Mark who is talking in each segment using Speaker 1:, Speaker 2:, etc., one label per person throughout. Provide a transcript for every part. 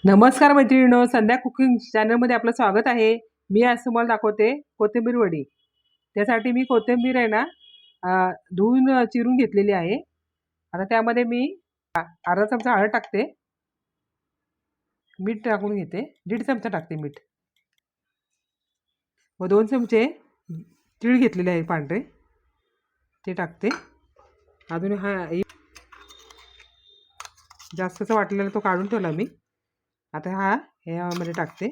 Speaker 1: नमस्कार मैत्रिणींनो, संध्या कुकिंग चॅनलमध्ये आपलं स्वागत आहे। मी आज तुम्हाला दाखवते कोथिंबीर वडी। त्यासाठी मी कोथिंबीर आहे ना धुवून चिरून घेतलेली आहे। आता त्यामध्ये मी अर्धा चमचा हळद टाकते, मीठ टाकून घेते, 1.5 चमचा टाकते मीठ व 2 चमचे तीळ घेतलेले आहे पांढरे ते टाकते। अजून जास्तच वाटलेला तो काढून ठेवला मी। आता ह्यामध्ये टाकते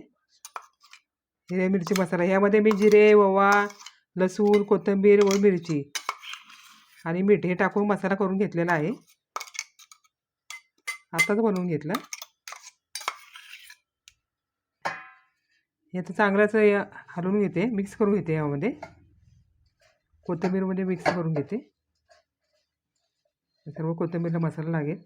Speaker 1: हिरव्या मिरची मसाला। ह्यामध्ये मी जिरे, ओवा, लसूण, कोथिंबीर व मिरची आणि मीठ हे टाकून मसाला करून घेतलेला आहे। आताच बनवून घेतला। हे तर चांगलंच हलवून घेते, मिक्स करून घेते। यामध्ये कोथिंबीरमध्ये मिक्स करून घेते, सर्व कोथिंबीरला मसाला लागेल।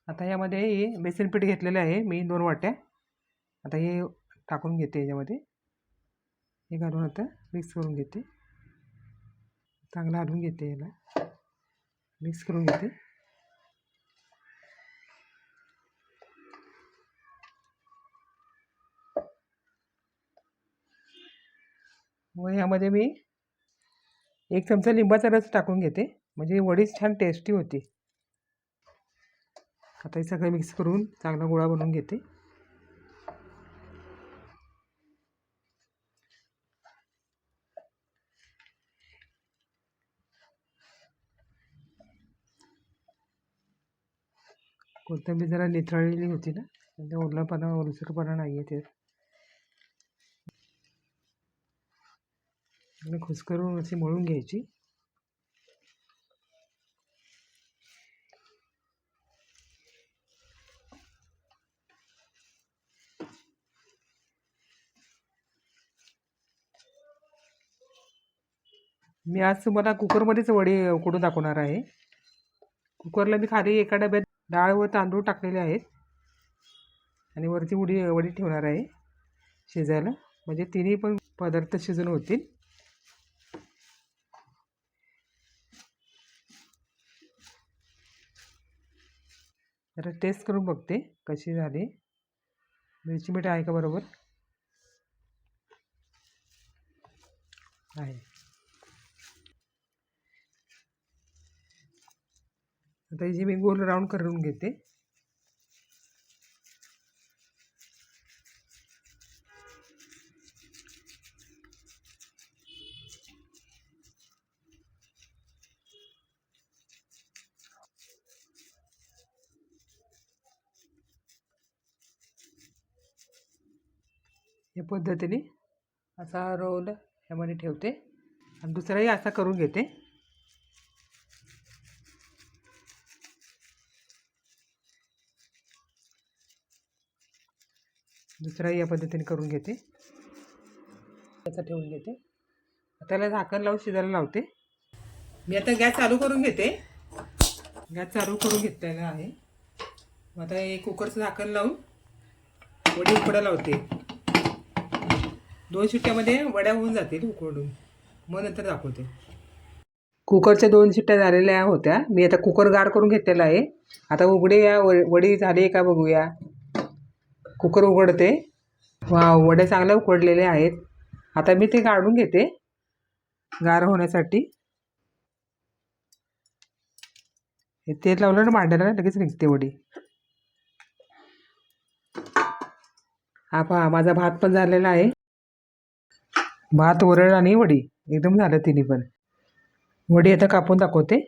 Speaker 1: आता यामध्ये बेसन पीठ घेतलेलं आहे मी 2 वाट्या। आता हे टाकून घेते, याच्यामध्ये हे घालून आता मिक्स करून घेते। चांगलं हलवून घेते, याला मिक्स करून घेते। व यामध्ये मी 1 चमचा लिंबाचा रस टाकून घेते, म्हणजे वडी छान टेस्टी होती। आता हे सगळं मिक्स करून चांगला गोळा बनवून घेते। कोथिंबीर जरा निथळलेली होती ना, म्हणजे ओलसरपणा नाही आहे ते। आणि खुसकरून अशी मळून घ्यायची। मी आज तुम्हाला कुकरमध्येच वडी उकडून दाखवणार आहे। कुकरला मी खाली एका डब्यात डाळ व तांदूळ टाकलेले आहेत आणि वरती वडी ठेवणार आहे शिजायला, म्हणजे तिन्ही पण पदार्थ शिजून होतील। जरा टेस्ट करून बघते कशी झाली, मिरची मीठ आहे का बरोबर आहे। आता जी मी गोल राऊंड करून घेते। या पद्धतीने असा रोल यामध्ये ठेवते आणि दुसराही असा करून घेते। दुसराही या पद्धतीने करून घेते, त्याचा ठेवून घेते। त्याला झाकण लावून शिजायला लावते मी। आता गॅस चालू करून घेते, गॅस चालू करून घेतलेला आहे। आता हे कुकरचं झाकण लावून वडी उकडायला लावते। 2 शिट्ट्यामध्ये वड्या होऊन जातील उकडून, मग नंतर दाखवते। कुकरच्या 2 शिट्ट्या झालेल्या होत्या, मी आता कुकर गार करून घेतलेला आहे। आता उघडूया, वडी झाली का बघूया। कुकर उघडते, वड्या चांगल्या उकडलेल्या आहेत। आता मी ते काढून घेते गार होण्यासाठी। हे तेल लावलं ना भांड्याला, लगेच निघते वडी। हा पहा, माझा भात पण झालेला आहे। भात, वरण आणि वडी एकदम झालं तिन्ही पण। वडी आता कापून दाखवते।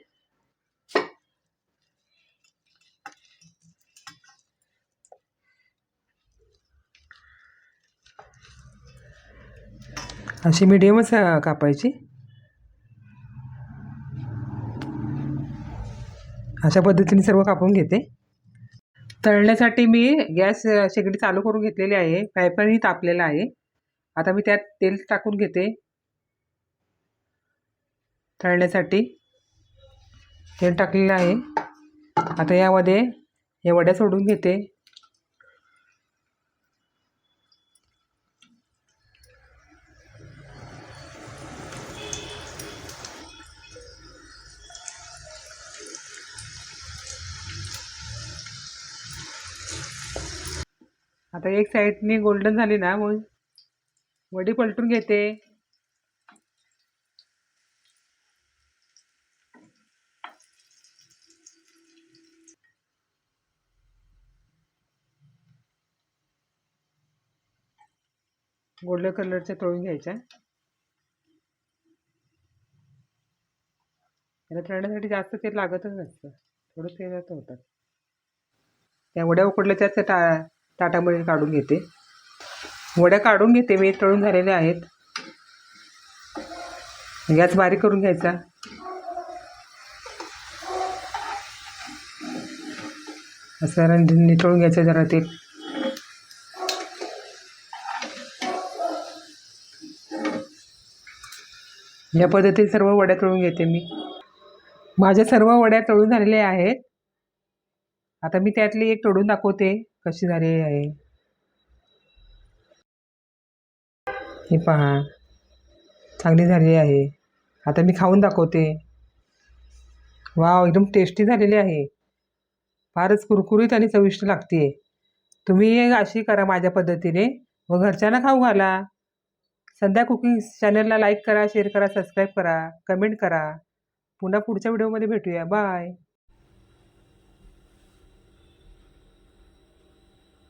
Speaker 1: अशी मीडियमच कापायची। अशा पद्धतीने सर्व कापून घेते। तळण्यासाठी मी गॅस शेगडी चालू करून घेतलेली आहे, फ्राय पॅनही तापलेला आहे। आता मी त्यात तेल टाकून घेते। तळण्यासाठी तेल टाकलेलं आहे। आता यामध्ये या वड्या सोडून घेते। आता एक साईडने गोल्डन झाली ना मग वडी पलटून घेते. गोल्डन कलरच्या तळून घ्यायच्या. याला तळण्यासाठी जास्त तेल लागतच नसतं, थोडं तेलात होतात. त्या वड्या उकडल्या त्याच ताटामध्ये काढून घेते. वड्या काढून घेते मी, तळून झालेल्या आहेत. गॅस बारीक करून घ्यायचा. असं नितळून घ्यायचं जरा तेल. या पद्धतीने सर्व वड्या तळून घेते मी. माझ्या सर्व वड्या तळून झालेल्या आहेत. आता मी त्यातली एक तळून दाखवते कशी झालेली आहे. हे पहा, चांगली झालेली आहे. आता मी खाऊन दाखवते. वाव, एकदम टेस्टी झालेली आहे. फारच कुरकुरीत आणि चविष्ट लागते. तुम्ही अशी करा माझ्या पद्धतीने व घरच्यांना खाऊ घाला. संध्या कुकिंग चॅनलला लाईक करा, शेअर करा, सबस्क्राईब करा, कमेंट करा. पुन्हा पुढच्या व्हिडिओमध्ये भेटूया. बाय.